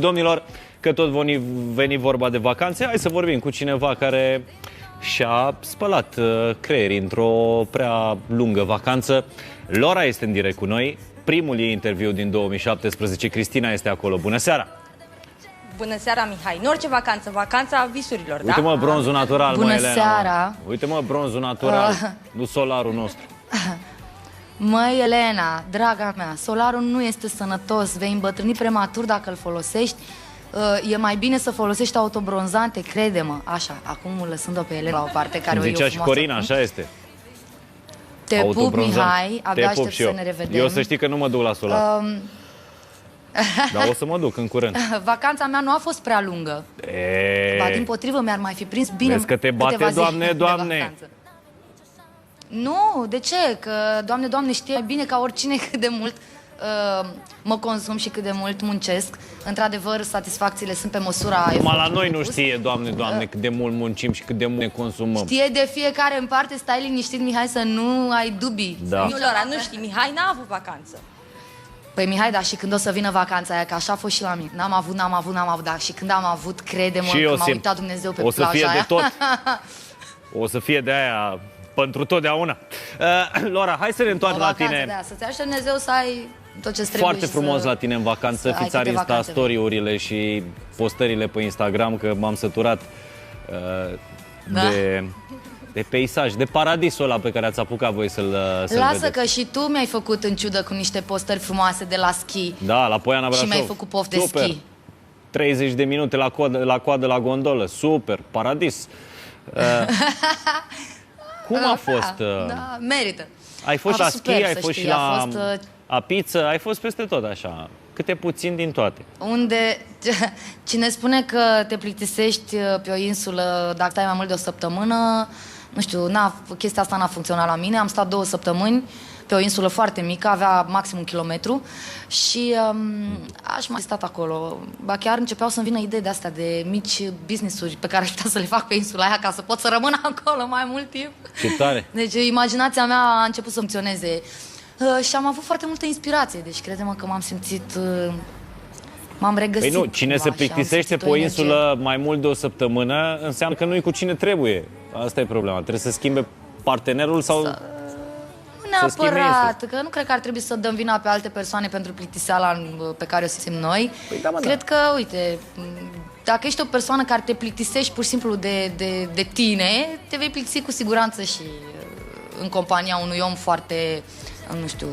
Domnilor, că tot veni vorba de vacanțe, hai să vorbim cu cineva care și-a spălat creierii într-o prea lungă vacanță. Laura este în direct cu noi, primul ei interviu din 2017, Cristina este acolo. Bună seara! Bună seara, Mihai! În orice vacanță, vacanța visurilor, da? Uite-mă, bronzul natural, Bună mă, Elena. seara! Uite-mă, bronzul natural, nu solarul nostru. Măi, Elena, draga mea, solarul nu este sănătos, vei îmbătrâni prematur dacă îl folosești. E mai bine să folosești autobronzante, crede-mă. Așa, acum lăsând-o pe Elena la o parte care o zicea și Corina, așa este. Te pup, Mihai, abia aștept să ne revedem. Eu să știi că nu mă duc la solar. Dar o să mă duc în curând. Vacanța mea nu a fost prea lungă. Ba, dimpotrivă, mi-ar mai fi prins bine. Vezi că te bate, Doamne, Doamne. Nu, de ce? Că, Doamne, Doamne, știe bine ca oricine cât de mult mă consum și cât de mult muncesc. Într-adevăr, satisfacțiile sunt pe măsura efortului. La noi nu știe, Doamne, Doamne, cât de mult muncim și cât de mult ne consumăm. Știe de fiecare în parte, stai liniștit, Mihai, să nu ai dubii. Da. Nu, Laura, nu știi, Mihai n-a avut vacanță. Păi, Mihai, dar și când o să vină vacanța aia, că așa a fost și la mine. N-am avut, dar și când am avut, crede-mă, că m-a uitat Dumnezeu pe plaja aia. O să fie de tot. O să fie de aia pentru totdeauna. Laura, hai să ne întoarcem la tine. Da, să-ți aștept Dumnezeu să ai tot ce trebuie. Foarte frumos la tine în vacanță, fiți Insta story-urile și postările pe Instagram, că m-am săturat de peisaj, de paradisul ăla pe care ați apucat voi să-l vedeți. Lasă că și tu mi-ai făcut în ciudă cu niște postări frumoase de la schi. Da, la Poiana Brașov. Și mi-ai făcut poft de schi. 30 de minute la coadă la gondolă, super, paradis. Cum a fost? Da, merită. Ai fost la schi, ai fost și la pizza, ai fost peste tot așa, câte puțin din toate. Cine spune că te plictisești pe o insulă dacă stai mai mult de o săptămână, nu știu, chestia asta n-a funcționat la mine. Am stat 2 săptămâni pe o insulă foarte mică, avea maxim 1 kilometru și aș mai stat acolo. Ba chiar începeau să-mi vină idei de-astea de mici business-uri pe care aș putea să le fac pe insula aia ca să pot să rămân acolo mai mult timp. Ce tare! Deci imaginația mea a început să funcționeze și am avut foarte multă inspirație. Deci crede-mă că m-am simțit, m-am regăsit. Păi nu, cine se plictisește pe o insulă mai mult de o săptămână înseamnă că nu-i cu cine trebuie. Asta e problema. Trebuie să schimbe partenerul sau... Neapărat, că nu cred că ar trebui să dăm vina pe alte persoane pentru plictiseala pe care o simțim noi. Păi da, cred că, uite, dacă ești o persoană care te plictisești pur și simplu de tine, te vei plictisi cu siguranță și în compania unui om foarte, nu știu,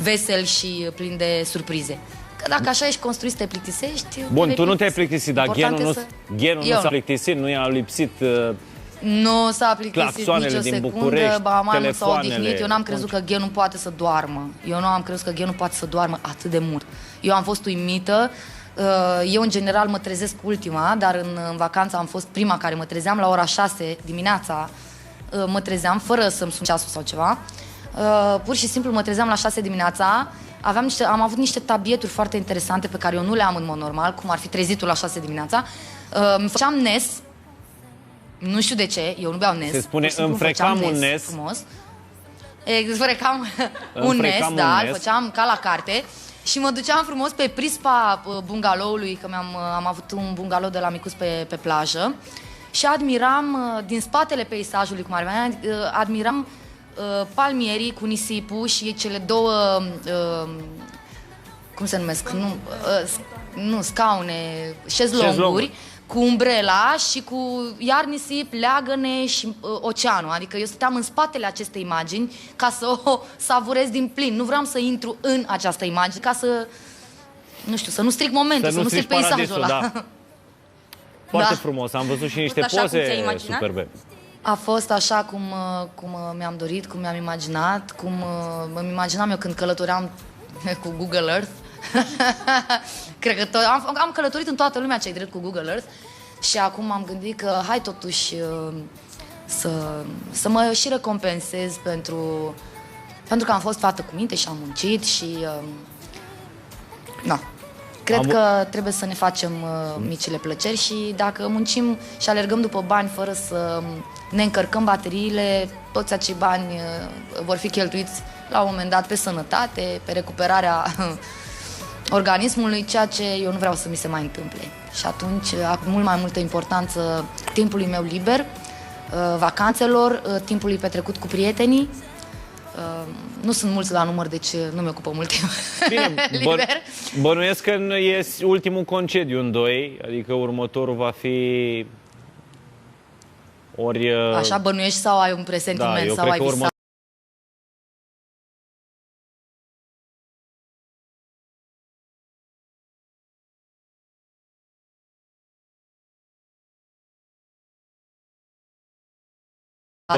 vesel și plin de surprize. Că dacă așa ești construit să te plictisești... Bun, tu nu te-ai plictisit, dar genul nu s-a plictisit, nu i-a lipsit... Nu s-a plictisit nicio secundă, ba mai mult s-a odihnit. Eu n-am crezut că genul poate să doarmă. Eu nu am crezut că genul poate să doarmă atât de mult. Eu am fost uimită. Eu, în general, mă trezesc ultima, dar în vacanță am fost prima care mă trezeam la ora 6 dimineața. Mă trezeam fără să-mi sun ceasul sau ceva. Pur și simplu mă trezeam la 6 dimineața. Am avut niște tabieturi foarte interesante pe care eu nu le am în mod normal, cum ar fi trezitul la 6 dimineața. Îmi făceam nes. Nu știu de ce, eu nu beau nes. Se spune înfrecam un nes. Frumos. Înfrecam un nes, da, îl făceam ca la carte. Și mă duceam frumos pe prispa bungaloului, că am avut un bungalou de la micuț pe plajă. Și admiram, din spatele peisajului, cum ar veni, admiram palmierii cu nisipul și cele două, cum se numesc, nu scaune, șezlonguri. Cu umbrela și cu iar nisip, leagăne și oceanul. Adică eu stăteam în spatele acestei imagini ca să o savurez din plin. Nu vreau să intru în această imagine ca să, nu știu, să nu stric momentul, să nu stric peisajul ăla. Da. Foarte frumos, am văzut și niște poze superbe. A fost așa cum mi-am dorit, cum mi-am imaginat, cum îmi imaginam eu când călătoream cu Google Earth. Cred că am călătorit în toată lumea, ce-ai drept, cu Google Earth. Și acum am gândit că hai totuși să mă și recompensez pentru că am fost fată cu minte și am muncit și cred că trebuie să ne facem micile plăceri și dacă muncim și alergăm după bani fără să ne încărcăm bateriile, toți acei bani vor fi cheltuiți la un moment dat pe sănătate, pe recuperarea organismului, ceea ce eu nu vreau să mi se mai întâmple. Și atunci acum mult mai multă importanță timpului meu liber, vacanțelor, timpului petrecut cu prietenii. Nu sunt mulți la număr, deci nu mi-ocupă mult timp. Bine, liber. Bănuiesc că e ultimul concediu în 2, adică următorul va fi ori... Așa bănuiești sau ai un presentiment, da, sau ai visat?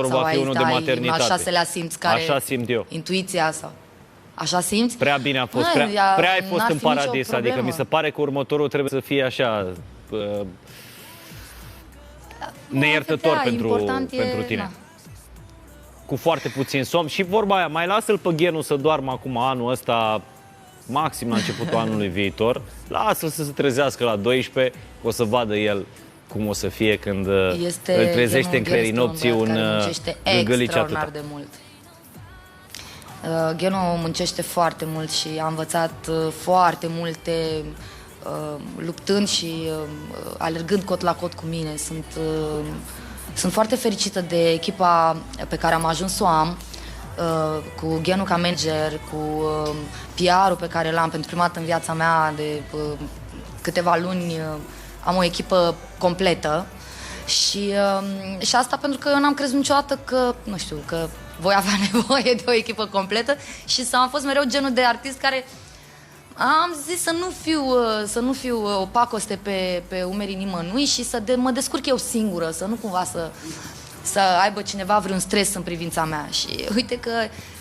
Va fi unul de maternitate. Al 6-lea simț care... Așa simt eu. Intuiția sau... Așa simți? Prea bine a fost, prea ai fost în paradis, adică mi se pare că următorul trebuie să fie așa... neiertător pentru tine. Na. Cu foarte puțin somn. Și vorba aia, mai lasă-l pe Ghenu să doarmă acum anul ăsta, maxim la începutul anului viitor. Lasă-l să se trezească la 12, o să vadă el cum o să fie când îl trezește în creierii nopții un gângălici atâta. De mult. Ghenu muncește foarte mult și a învățat foarte multe luptând și alergând cot la cot cu mine. Sunt foarte fericită de echipa pe care am ajuns să o am, cu Ghenu ca manager, cu PR-ul pe care l-am pentru prima dată în viața mea de câteva luni. Am o echipă completă și asta pentru că eu n-am crezut niciodată că, nu știu, că voi avea nevoie de o echipă completă și am fost mereu genul de artist care am zis să nu fiu o pacoste pe umerii nimănui și mă descurc eu singură, să nu cumva să aibă cineva vreun stres în privința mea. Și uite că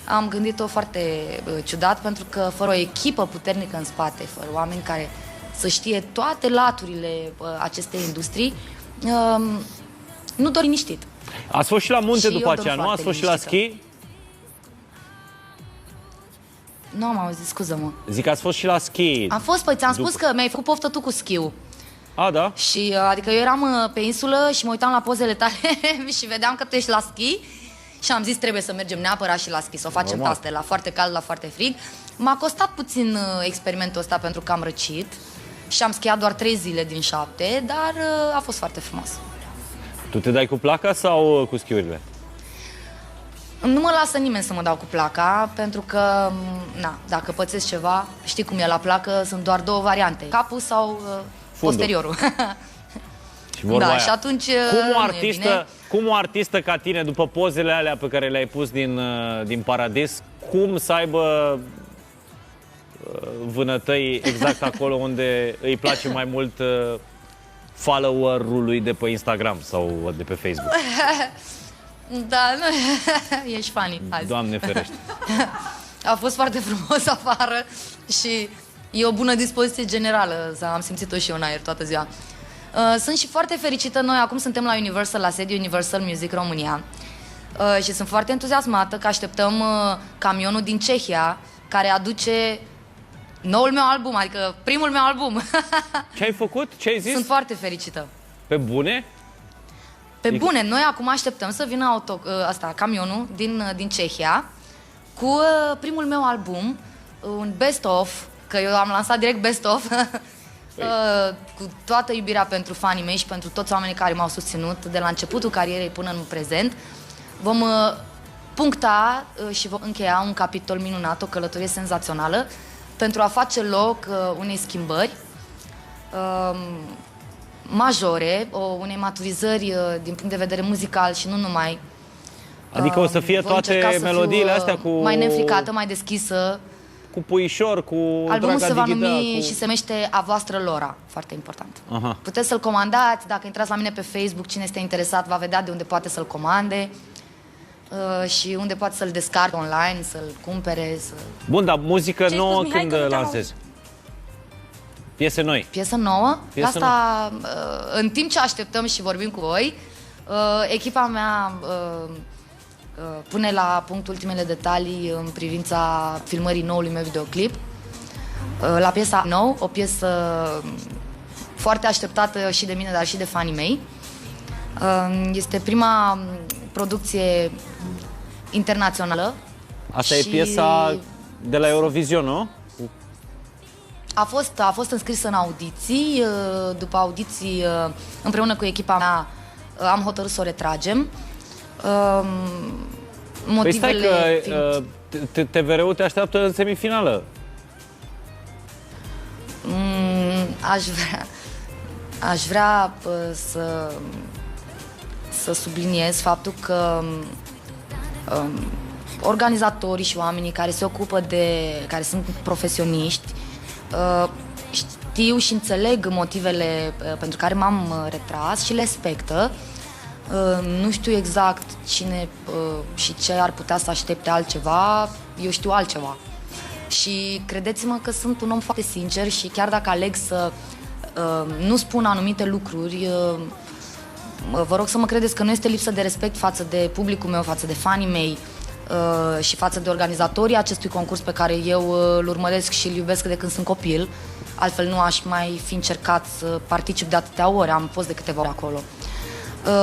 am gândit-o foarte ciudat, pentru că fără o echipă puternică în spate, fără oameni care să știe toate laturile acestei industrii, nu dor liniștit. Ați fost și la munte după aceea, nu? Ați fost și la schi? Nu am auzit, scuză-mă. Zic că ați fost și la schi. Am fost, păi ți-am spus că mi-ai făcut poftă tu cu schiul. A, da? Și adică eu eram pe insulă și mă uitam la pozele tale și vedeam că tu ești la schi și am zis trebuie să mergem neapărat și la schi, să o facem pe astea, la foarte cald, la foarte frig. M-a costat puțin experimentul ăsta pentru că am răcit și am schiat doar 3 zile din 7, dar a fost foarte frumos. Tu te dai cu placa sau cu schiurile? Nu mă lasă nimeni să mă dau cu placa, pentru că, dacă pățesc ceva, știi cum e la placă, sunt doar 2 variante, capul sau posteriorul. Și vorba aia. Și atunci cum o artistă ca tine, după pozele alea pe care le-ai pus din Paradis, cum să aibă vânătăi exact acolo unde îi place mai mult follower-ului de pe Instagram sau de pe Facebook? Da, nu, ești funny azi. Doamne ferește. A fost foarte frumos afară și e o bună dispoziție generală. Am simțit-o și eu în aer toată ziua. Sunt și foarte fericită. Noi acum suntem la Universal, la sediul Universal Music România. Și sunt foarte entuziasmată că așteptăm camionul din Cehia, care aduce noul meu album, adică primul meu album. Ce ai făcut? Ce ai zis? Sunt foarte fericită. Pe bune? Pe bune, noi acum așteptăm să vină camionul din Cehia cu primul meu album, un best-of, că eu am lansat direct best-of, cu toată iubirea pentru fanii mei și pentru toți oamenii care m-au susținut de la începutul carierei până în prezent. Vom puncta și vom încheia un capitol minunat, o călătorie senzațională, pentru a face loc unei schimbări majore, unei maturizări din punct de vedere muzical și nu numai. Adică o să fie toate melodiile astea cu... mai neînfricată, mai deschisă. Cu puișor, cu albumul se va numi și se numește A Voastră Lora, foarte important. Aha. Puteți să-l comandați, dacă intrați la mine pe Facebook, cine este interesat va vedea de unde poate să-l comande și unde poate să-l descarce online, să-l cumpere. Bun, dar muzică nouă când lansezi? Piese noi. Piesă nouă? Asta, în timp ce așteptăm și vorbim cu voi, echipa mea pune la punct ultimele detalii în privința filmării noului meu videoclip. La piesa Nou, o piesă foarte așteptată și de mine, dar și de fanii mei. Este prima producție internațională. Asta e piesa de la Eurovision, nu? A fost înscrisă în audiții. După audiții, împreună cu echipa mea, am hotărât să o retragem. Motivele păi stai că TVR-ul te așteaptă în semifinală. Aș vrea să subliniez faptul că organizatorii și oamenii care se ocupă care sunt profesioniști, știu și înțeleg motivele pentru care m-am retras și le respectă. Nu știu exact cine și ce ar putea să aștepte altceva, eu știu altceva. Și credeți-mă că sunt un om foarte sincer și chiar dacă aleg să nu spun anumite lucruri, vă rog să mă credeți că nu este lipsă de respect față de publicul meu, față de fanii mei și față de organizatorii acestui concurs pe care eu îl urmăresc și îl iubesc de când sunt copil. Altfel nu aș mai fi încercat să particip de atâtea ori, am fost de câteva ori acolo.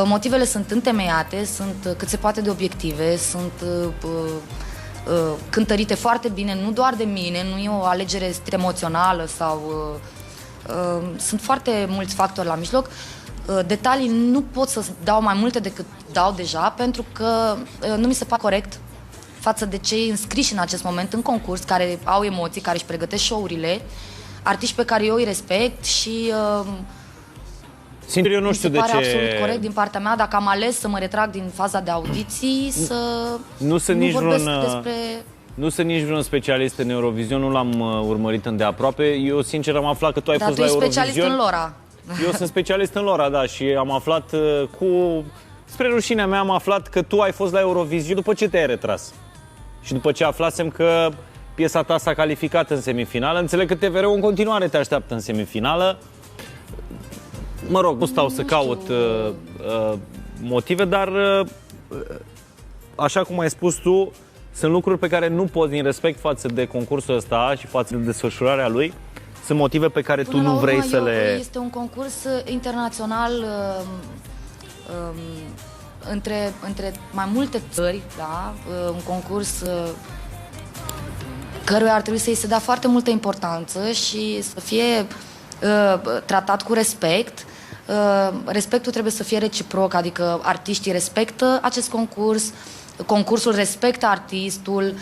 Motivele sunt întemeiate, sunt cât se poate de obiective, sunt cântărite foarte bine, nu doar de mine, nu e o alegere emoțională sau... sunt foarte mulți factori la mijloc. Detalii nu pot să dau mai multe decât dau deja, pentru că nu mi se pare corect față de cei înscriși în acest moment în concurs, care au emoții, care își pregătesc show-urile, artiști pe care eu îi respect și... Sincer, eu nu știu de ce... Mi se pare absolut corect din partea mea, dacă am ales să mă retrag din faza de audiții, să nu vorbesc despre... Nu sunt nici vreun specialist în Eurovision, nu l-am urmărit îndeaproape. Eu, sincer, am aflat că tu ai fost la Eurovision. Dar tu ești specialist în Lora. Eu sunt specialist în Lora, da, și am aflat spre rușinea mea, am aflat că tu ai fost la Eurovision după ce te-ai retras. Și după ce aflasem că piesa ta s-a calificat în semifinală, înțeleg că TVR-ul în continuare te așteaptă în semifinală. Mă rog, nu stau să caut motive, dar așa cum ai spus tu, sunt lucruri pe care nu poți, din respect față de concursul ăsta și față de desfășurarea lui, sunt motive pe care tu nu vrei să le... Este un concurs internațional între mai multe țări, da? Un concurs căruia ar trebui să-i se dea foarte multă importanță și să fie tratat cu respect. Respectul trebuie să fie reciproc, adică artiștii respectă acest concurs, concursul respectă artistul,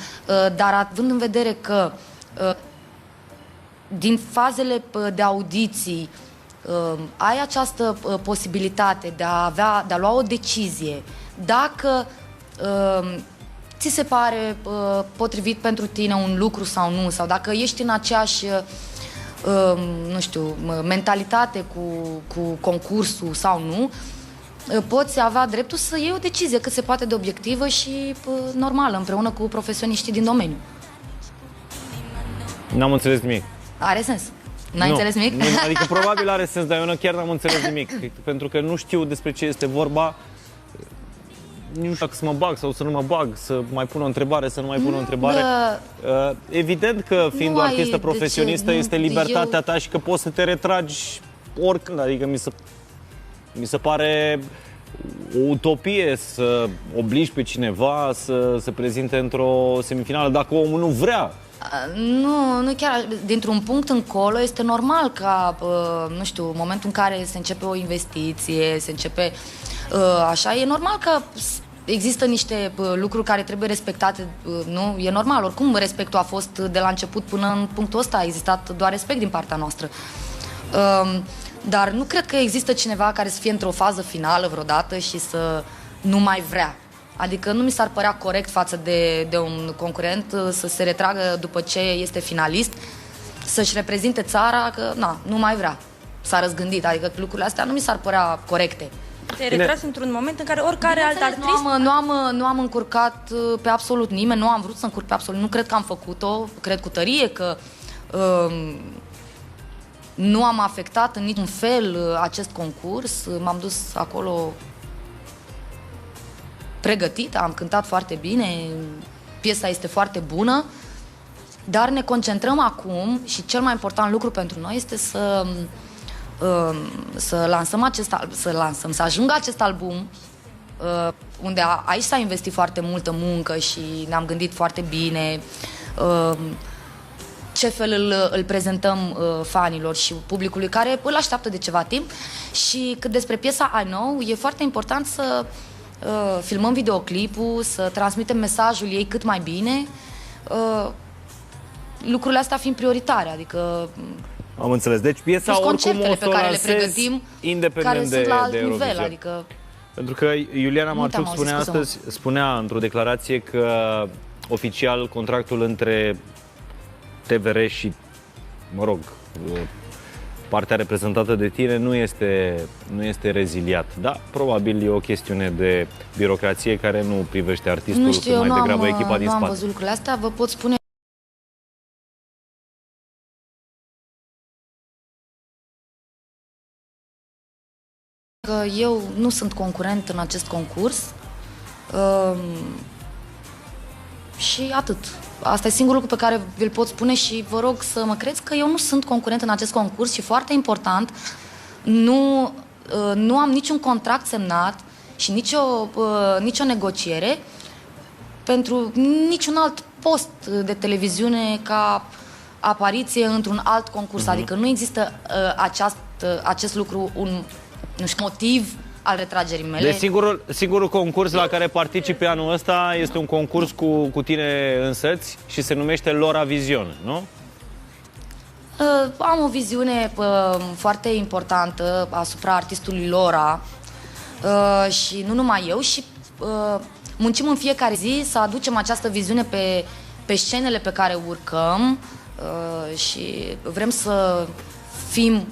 dar având în vedere că din fazele de audiții ai această posibilitate de a lua o decizie, dacă ți se pare potrivit pentru tine un lucru sau nu, sau dacă ești în aceeași nu știu, mentalitate cu concursul sau nu, poți avea dreptul să iei o decizie cât se poate de obiectivă și normală, împreună cu profesioniștii din domeniu. N-am înțeles nimic. Are sens. N-ai înțeles nimic? Nu, adică probabil are sens, dar eu chiar n-am înțeles nimic. Pentru că nu știu despre ce este vorba. Nu știu dacă să mă bag sau să nu mă bag, să mai pun o întrebare, să nu mai pun o întrebare. Evident că fiind o artistă profesionistă este libertatea ta și că poți să te retragi oricând. Adică mi se pare o utopie să obligi pe cineva să se prezinte într-o semifinală dacă omul nu vrea. Nu chiar. Dintr-un punct încolo este normal ca, nu știu, în momentul în care se începe o investiție, se începe așa, e normal că există niște lucruri care trebuie respectate, nu? E normal, oricum respectul a fost de la început până în punctul ăsta, a existat doar respect din partea noastră. Dar nu cred că există cineva care să fie într-o fază finală vreodată și să nu mai vrea. Adică nu mi s-ar părea corect față de un concurent să se retragă după ce este finalist, să-și reprezinte țara, că nu mai vrea. S-a răzgândit, adică lucrurile astea nu mi s-ar părea corecte. Te-ai retras într-un moment în care oricare alt artist... Nu am încurcat pe absolut nimeni, nu am vrut să încurc pe absolut, nu cred că am făcut-o, cred cu tărie că nu am afectat în niciun fel acest concurs, m-am dus acolo pregătită, am cântat foarte bine, piesa este foarte bună, dar ne concentrăm acum și cel mai important lucru pentru noi este să ajungă acest album unde aici s-a investit foarte multă muncă și ne-am gândit foarte bine. ce fel îl prezentăm fanilor și publicului care îl așteaptă de ceva timp. Și cât despre piesa I Know, e foarte important să filmăm videoclipul, să transmitem mesajul ei cât mai bine, lucrurile astea fiind prioritare, adică... Am înțeles. Deci piesa oricum o să pe care le pregătim, independent care sunt la alt de nivel, Eurovision. adică... Pentru că Iuliana Marciuc spunea într-o declarație că oficial contractul între TVR și, mă rog, partea reprezentată de tine nu este reziliat. Da, probabil e o chestiune de birocrație care nu privește artistul, nu știu, mai degrabă echipa din spate. Nu am văzut lucrurile astea, vă pot spune că eu nu sunt concurent în acest concurs și atât. Asta e singurul lucru pe care vi-l pot spune și vă rog să mă credeți că eu nu sunt concurent în acest concurs și foarte important, nu am niciun contract semnat și nicio negociere pentru niciun alt post de televiziune ca apariție într-un alt concurs. Adică nu există acest lucru, un motiv al retragerii mele. Deci singurul concurs la care participi anul ăsta este un concurs cu tine însăți și se numește Lora Vision, nu? Am o viziune foarte importantă asupra artistului Lora și nu numai eu, și muncim în fiecare zi să aducem această viziune pe scenele pe care urcăm și vrem să fim,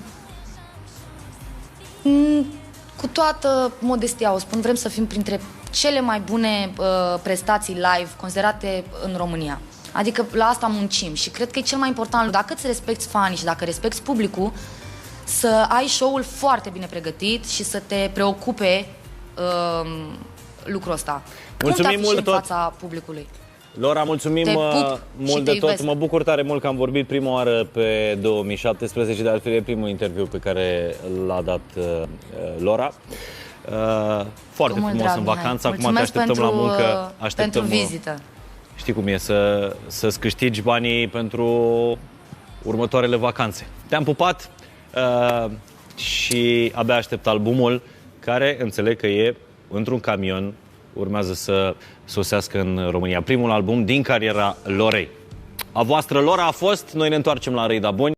cu toată modestia o spun, vrem să fim printre cele mai bune prestații live considerate în România. Adică la asta muncim și cred că e cel mai important. Dacă îți respecti fanii și dacă respecti publicul, să ai show-ul foarte bine pregătit și să te preocupe lucrul ăsta. Mulțumim mult tot! În fața publicului. Lora, mulțumim mult de tot. Mă bucur tare mult că am vorbit prima oară pe 2017, de altfel e primul interviu pe care l-a dat Lora. Foarte frumos în vacanță, acum te așteptăm la muncă. Pentru vizită. Știi cum e, să-ți câștigi banii pentru următoarele vacanțe. Te-am pupat și abia aștept albumul, care înțeleg că e într-un camion, urmează să sosească în România. Primul album din cariera Lorei. A voastră Lora a fost, noi ne întoarcem la Râi da Buni.